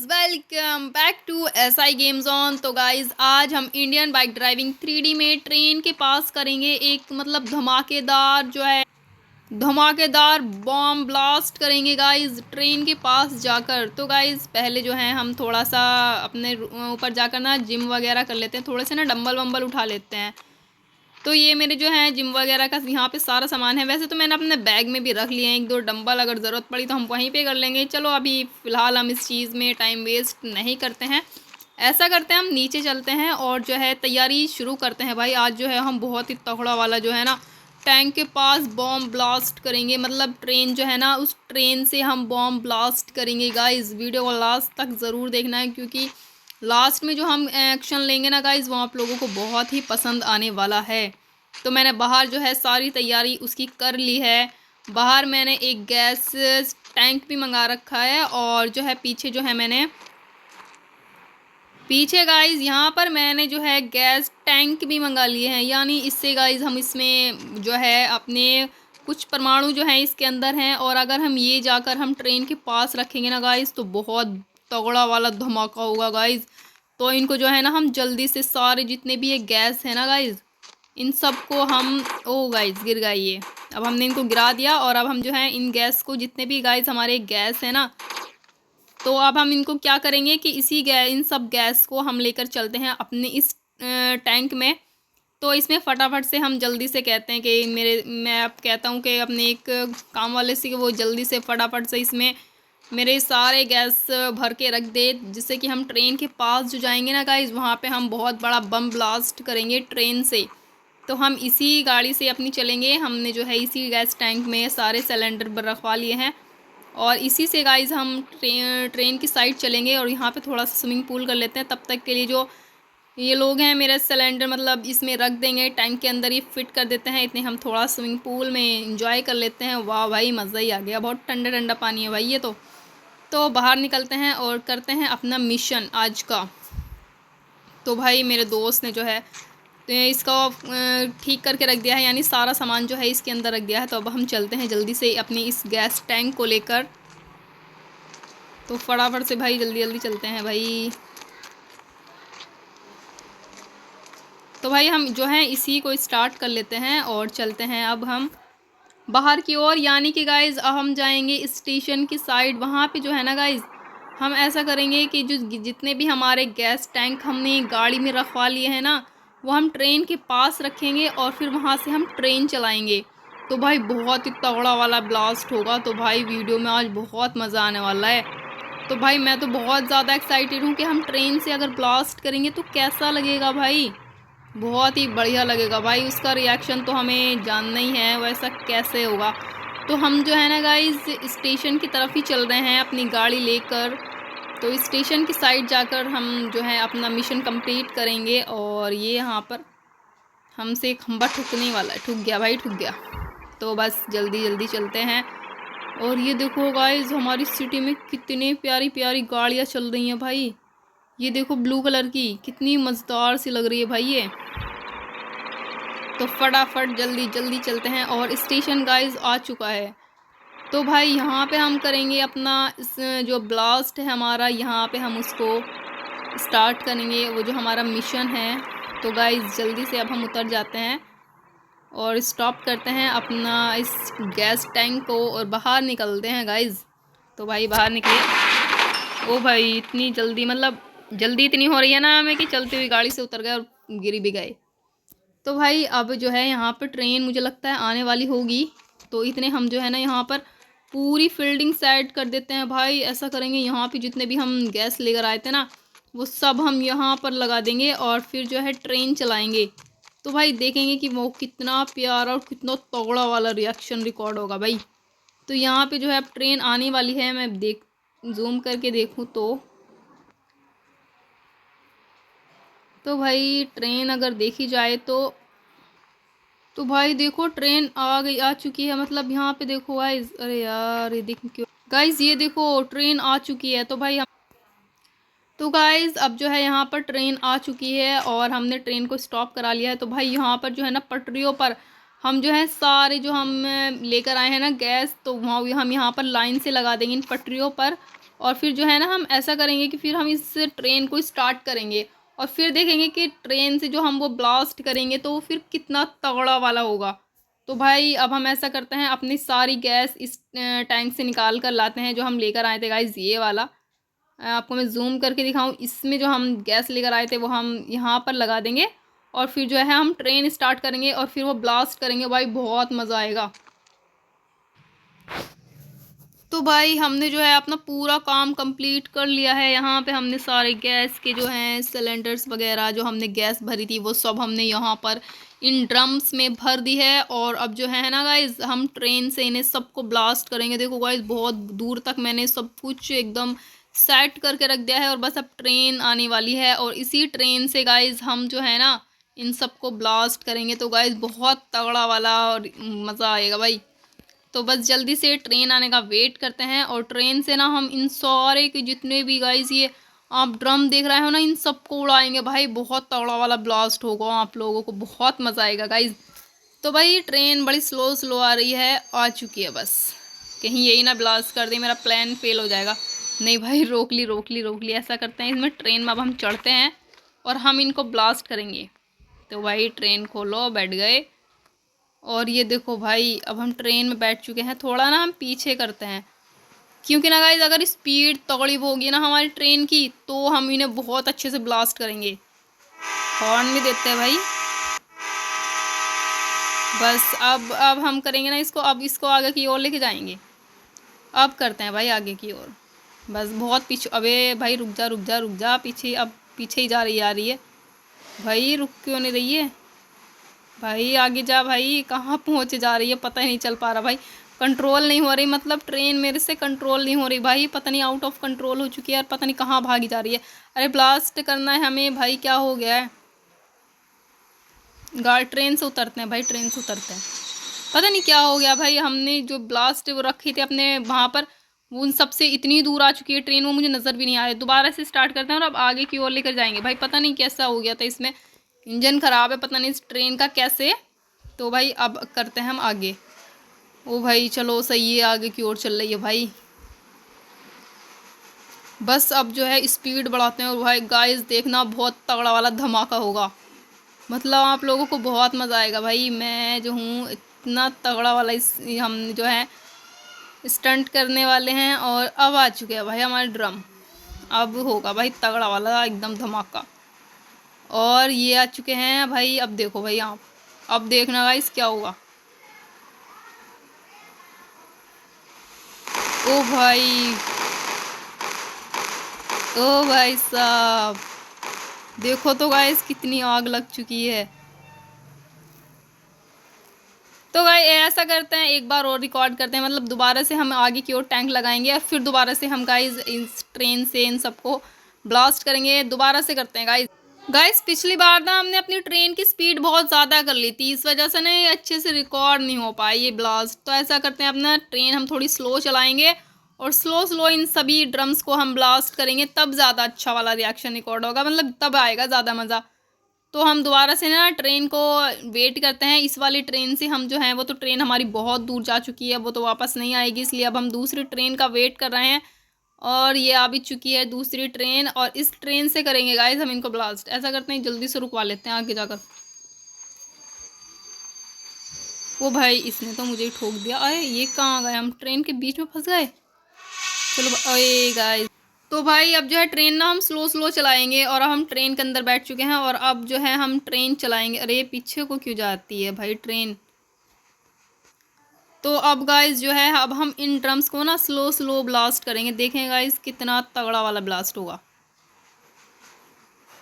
Welcome back to SI game zone. तो guys आज हम इंडियन बाइक ड्राइविंग 3D में ट्रेन के पास करेंगे एक मतलब धमाकेदार बॉम्ब ब्लास्ट करेंगे गाइज ट्रेन के पास जाकर। तो गाइज पहले जो है हम थोड़ा सा अपने ऊपर जाकर ना जिम वगैरह कर लेते हैं, थोड़े से ना डंबल वंबल उठा लेते हैं। तो ये मेरे जो है जिम वगैरह का यहाँ पे सारा सामान है। वैसे तो मैंने अपने बैग में भी रख लिए हैं एक दो डंबल, अगर ज़रूरत पड़ी तो हम वहीं पे कर लेंगे। चलो अभी फ़िलहाल हम इस चीज़ में टाइम वेस्ट नहीं करते हैं। ऐसा करते हैं हम नीचे चलते हैं और जो है तैयारी शुरू करते हैं। भाई आज जो है हम बहुत ही तगड़ा वाला जो है ना टैंक के पास बॉम्ब ब्लास्ट करेंगे। मतलब ट्रेन जो है ना उस ट्रेन से हम बॉम्ब ब्लास्ट करेंगे। गाइस वीडियो को लास्ट तक ज़रूर देखना है, क्योंकि लास्ट में जो हम एक्शन लेंगे ना गाइज वो आप लोगों को बहुत ही पसंद आने वाला है। तो मैंने बाहर जो है सारी तैयारी उसकी कर ली है। बाहर मैंने एक गैस टैंक भी मंगा रखा है और जो है पीछे गाइज यहाँ पर मैंने जो है गैस टैंक भी मंगा लिए हैं। यानी इससे गाइज हम इसमें जो है अपने कुछ परमाणु जो हैं इसके अंदर हैं, और अगर हम ये जाकर हम ट्रेन के पास रखेंगे ना गाइज तो बहुत तगड़ा वाला धमाका होगा गाइज। तो इनको जो है ना हम जल्दी से सारे जितने भी ये गैस है ना गाइज इन सब को हम ओ गाइज गिर गई ये। अब हमने इनको गिरा दिया और अब हम जो है इन गैस को जितने भी गाइज हमारे गैस है ना, तो अब हम इनको क्या करेंगे कि इन सब गैस को हम लेकर चलते हैं अपने इस टैंक में। तो इसमें फटाफट से हम जल्दी से कहते हैं कि मैं अब कहता हूँ कि अपने एक काम वाले से कि वो जल्दी से फटाफट से इसमें मेरे सारे गैस भर के रख दे, जिससे कि हम ट्रेन के पास जो जाएंगे ना गाइज वहाँ पे हम बहुत बड़ा बम ब्लास्ट करेंगे ट्रेन से। तो हम इसी गाड़ी से अपनी चलेंगे। हमने जो है इसी गैस टैंक में सारे सिलेंडर रखवा लिए हैं और इसी से गाइज हम ट्रेन की साइड चलेंगे और यहाँ पे थोड़ा सा स्विमिंग पूल कर लेते हैं। तब तक के लिए जो ये लोग हैं मेरे सिलेंडर मतलब इसमें रख देंगे, टैंक के अंदर ही फिट कर देते हैं। इतने हम थोड़ा स्विमिंग पूल में इंजॉय कर लेते हैं। वाह भाई मज़ा ही आ गया, बहुत ठंडा ठंडा पानी है भाई ये तो बाहर निकलते हैं और करते हैं अपना मिशन आज का। तो भाई मेरे दोस्त ने जो है तो इसका ठीक करके रख दिया है, यानी सारा सामान जो है इसके अंदर रख दिया है। तो अब हम चलते हैं जल्दी से अपने इस गैस टैंक को लेकर। तो फटाफट से भाई जल्दी जल्दी चलते हैं भाई। तो भाई हम जो है इसी को स्टार्ट कर लेते हैं और चलते हैं अब हम बाहर की ओर। यानी कि गाइज़ अब हम जाएंगे स्टेशन की साइड। वहाँ पे जो है ना गाइज़ हम ऐसा करेंगे कि जो जितने भी हमारे गैस टैंक हमने गाड़ी में रखवा लिए हैं ना वो हम ट्रेन के पास रखेंगे और फिर वहाँ से हम ट्रेन चलाएंगे। तो भाई बहुत ही तगड़ा वाला ब्लास्ट होगा। तो भाई वीडियो में आज बहुत मज़ा आने वाला है। तो भाई मैं तो बहुत ज़्यादा एक्साइटेड हूँ कि हम ट्रेन से अगर ब्लास्ट करेंगे तो कैसा लगेगा भाई। बहुत ही बढ़िया लगेगा भाई, उसका रिएक्शन तो हमें जानना ही है वैसा कैसे होगा। तो हम जो है ना गाइस स्टेशन की तरफ ही चल रहे हैं अपनी गाड़ी लेकर। तो स्टेशन की साइड जाकर हम जो है अपना मिशन कंप्लीट करेंगे। और ये यहाँ पर हमसे खंबा ठुकने वाला है, ठुक गया भाई ठुक गया। तो बस जल्दी जल्दी चलते हैं। और ये देखो गाइस हमारी सिटी में कितनी प्यारी प्यारी गाड़ियाँ चल रही हैं भाई। ये देखो ब्लू कलर की कितनी मज़ेदार सी लग रही है भाई ये। तो फटाफट जल्दी जल्दी चलते हैं और स्टेशन गाइस आ चुका है। तो भाई यहाँ पे हम करेंगे अपना जो ब्लास्ट है हमारा, यहाँ पे हम उसको स्टार्ट करेंगे वो जो हमारा मिशन है। तो गाइस जल्दी से अब हम उतर जाते हैं और स्टॉप करते हैं अपना इस गैस टैंक को और बाहर निकलते हैं गाइस। तो भाई बाहर निकले। ओ भाई इतनी जल्दी मतलब जल्दी इतनी हो रही है ना हमें कि चलती हुई गाड़ी से उतर गए और गिर भी गए। तो भाई अब जो है यहाँ पर ट्रेन मुझे लगता है आने वाली होगी। तो इतने हम जो है ना यहाँ पर पूरी फील्डिंग सेट कर देते हैं भाई। ऐसा करेंगे यहाँ पे जितने भी हम गैस लेकर आए थे ना वो सब हम यहाँ पर लगा देंगे और फिर जो है ट्रेन चलाएंगे। तो भाई देखेंगे कि वो कितना प्यारा और कितना तगड़ा वाला रिएक्शन रिकॉर्ड होगा भाई। तो यहाँ पे जो है अब ट्रेन आने वाली है। मैं जूम करके देखूँ तो भाई ट्रेन अगर देखी जाए तो भाई देखो ट्रेन आ चुकी है। मतलब यहाँ पे देखो गाइज, अरे यार ये देखो क्यों गाइज, ये देखो ट्रेन आ चुकी है। तो भाई तो गाइज अब जो है यहाँ पर ट्रेन आ चुकी है और हमने ट्रेन को स्टॉप करा लिया है। तो भाई यहाँ पर जो है ना पटरियों पर हम जो है सारे जो हम लेकर आए हैं ना गैस, तो वहाँ हम यहाँ पर लाइन से लगा देंगे इन पटरियों पर। और फिर जो है ना हम ऐसा करेंगे कि फिर हम इस ट्रेन को स्टार्ट करेंगे और फिर देखेंगे कि ट्रेन से जो हम वो ब्लास्ट करेंगे तो वो फिर कितना तगड़ा वाला होगा। तो भाई अब हम ऐसा करते हैं, अपनी सारी गैस इस टैंक से निकाल कर लाते हैं जो हम लेकर आए थे गाइस, ये वाला। आपको मैं जूम करके दिखाऊं, इसमें जो हम गैस लेकर आए थे वो हम यहाँ पर लगा देंगे और फिर जो है हम ट्रेन स्टार्ट करेंगे और फिर वो ब्लास्ट करेंगे भाई, बहुत मज़ा आएगा। तो भाई हमने जो है अपना पूरा काम कंप्लीट कर लिया है। यहाँ पे हमने सारे गैस के जो हैं सिलेंडर्स वगैरह जो हमने गैस भरी थी वो सब हमने यहाँ पर इन ड्रम्स में भर दी है। और अब जो है ना गाइज हम ट्रेन से इन्हें सबको ब्लास्ट करेंगे। देखो गाइज बहुत दूर तक मैंने सब कुछ एकदम सेट करके रख दिया है और बस अब ट्रेन आने वाली है और इसी ट्रेन से गाइज हम जो है ना इन सबको ब्लास्ट करेंगे। तो गाइज बहुत तगड़ा वाला और मज़ा आएगा भाई। तो बस जल्दी से ट्रेन आने का वेट करते हैं और ट्रेन से ना हम इन सारे के जितने भी गाइस ये आप ड्रम देख रहे हो ना इन सबको उड़ाएंगे भाई, बहुत तगड़ा वाला ब्लास्ट होगा, आप लोगों को बहुत मज़ा आएगा गाइस। तो भाई ट्रेन बड़ी स्लो स्लो आ रही है, आ चुकी है, बस कहीं यही ना ब्लास्ट कर दे, मेरा प्लान फेल हो जाएगा। नहीं भाई रोक ली रोक ली रोक ली। ऐसा करते हैं इसमें ट्रेन में अब हम चढ़ते हैं और हम इनको ब्लास्ट करेंगे। तो भाई ट्रेन खोलो, बैठ गए। और ये देखो भाई अब हम ट्रेन में बैठ चुके हैं। थोड़ा ना हम पीछे करते हैं क्योंकि ना गाइस अगर स्पीड तगड़ी होगी ना हमारी ट्रेन की तो हम इन्हें बहुत अच्छे से ब्लास्ट करेंगे। हॉर्न भी देते हैं भाई। बस अब हम करेंगे ना इसको, अब इसको आगे की ओर लेके जाएंगे। अब करते हैं भाई आगे की ओर। बस बहुत पीछे, अबे भाई रुक जा रुक जा रुक जा, पीछे अब पीछे ही जा रही है भाई, रुक क्यों नहीं रही है भाई, आगे जा भाई, कहाँ पहुँचे जा रही है पता ही नहीं चल पा रहा भाई, कंट्रोल नहीं हो रही, मतलब ट्रेन मेरे से कंट्रोल नहीं हो रही भाई, पता नहीं आउट ऑफ कंट्रोल हो चुकी है यार, पता नहीं कहाँ भागी जा रही है। अरे ब्लास्ट करना है हमें भाई, क्या हो गया है। गाड़ी ट्रेन से उतरते हैं भाई, ट्रेन से उतरते हैं। पता नहीं क्या हो गया भाई, हमने जो ब्लास्ट वो रखी थी अपने वहाँ पर वो उन सबसे इतनी दूर आ चुकी है ट्रेन, वो मुझे नज़र भी नहीं आ रही। दोबारा से स्टार्ट करते हैं और अब आगे की ओर लेकर जाएंगे भाई। पता नहीं कैसा हो गया था इसमें, इंजन ख़राब है पता नहीं इस ट्रेन का कैसे। तो भाई अब करते हैं हम आगे। ओ भाई चलो सही है, आगे की ओर चल रही है भाई। बस अब जो है स्पीड बढ़ाते हैं और भाई गाइस देखना बहुत तगड़ा वाला धमाका होगा, मतलब आप लोगों को बहुत मज़ा आएगा भाई। मैं जो हूँ इतना तगड़ा वाला हम जो है स्टंट करने वाले हैं। और अब आ चुके हैं भाई हमारे ड्रम, अब होगा भाई तगड़ा वाला एकदम धमाका। और ये आ चुके हैं भाई, अब देखो भाई आप, अब देखना गाइस क्या होगा। ओ भाई, ओ भाई साहब देखो तो गाइस कितनी आग लग चुकी है। तो गाइस ऐसा करते हैं एक बार और रिकॉर्ड करते हैं, मतलब दोबारा से हम आगे की ओर टैंक लगाएंगे और फिर दोबारा से हम गाइस इस ट्रेन से इन सबको ब्लास्ट करेंगे। दोबारा से करते हैं गाइस। गाइस पिछली बार ना हमने अपनी ट्रेन की स्पीड बहुत ज़्यादा कर ली थी, इस वजह से ना ये अच्छे से रिकॉर्ड नहीं हो पाई ये ब्लास्ट। तो ऐसा करते हैं अपना ट्रेन हम थोड़ी स्लो चलाएंगे और स्लो स्लो इन सभी ड्रम्स को हम ब्लास्ट करेंगे, तब ज़्यादा अच्छा वाला रिएक्शन रिकॉर्ड होगा, मतलब तब आएगा ज़्यादा मज़ा। तो हम दोबारा से ना ट्रेन को वेट करते हैं। इस वाली ट्रेन से हम जो हैं वो तो ट्रेन हमारी बहुत दूर जा चुकी है, वो तो वापस नहीं आएगी, इसलिए अब हम दूसरी ट्रेन का वेट कर रहे हैं। और ये आ भी चुकी है दूसरी ट्रेन और इस ट्रेन से करेंगे गाइस हम इनको ब्लास्ट। ऐसा करते हैं जल्दी से रुकवा लेते हैं आगे जाकर। वो भाई इसने तो मुझे ही ठोक दिया, अरे ये कहाँ गए, हम ट्रेन के बीच में फंस गए। चलो अरे गाइस, तो भाई अब जो है ट्रेन ना हम स्लो स्लो चलाएंगे और अब हम ट्रेन के अंदर बैठ चुके हैं और अब जो है हम ट्रेन चलाएंगे। अरे पीछे को क्यों जाती है भाई ट्रेन। तो अब गाइस जो है अब हम इन ड्रम्स को ना स्लो स्लो ब्लास्ट करेंगे, देखें गाइस कितना तगड़ा वाला ब्लास्ट होगा।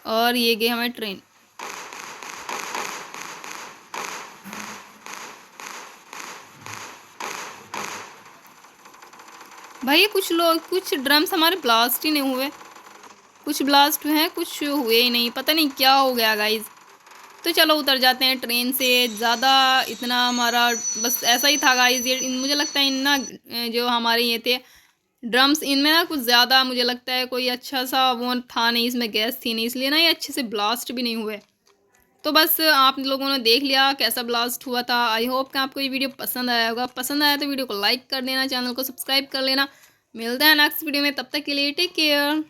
और ये गई हमारी ट्रेन। भाई कुछ ड्रम्स हमारे ब्लास्ट ही नहीं हुए, कुछ ब्लास्ट हुए हैं कुछ हुए ही नहीं, पता नहीं क्या हो गया गाइस। तो चलो उतर जाते हैं ट्रेन से, ज़्यादा इतना हमारा बस ऐसा ही था गाइस। ये मुझे लगता है इन ना जो हमारे ये थे ड्रम्स इनमें ना कुछ ज़्यादा मुझे लगता है कोई अच्छा सा वो था नहीं, इसमें गैस थी नहीं, इसलिए ना ये अच्छे से ब्लास्ट भी नहीं हुए। तो बस आप लोगों ने देख लिया कैसा ब्लास्ट हुआ था। आई होप कि आपको ये वीडियो पसंद आया होगा। पसंद आया तो वीडियो को लाइक कर देना, चैनल को सब्सक्राइब कर लेना। मिलते हैं नेक्स्ट वीडियो में, तब तक के लिए टेक केयर।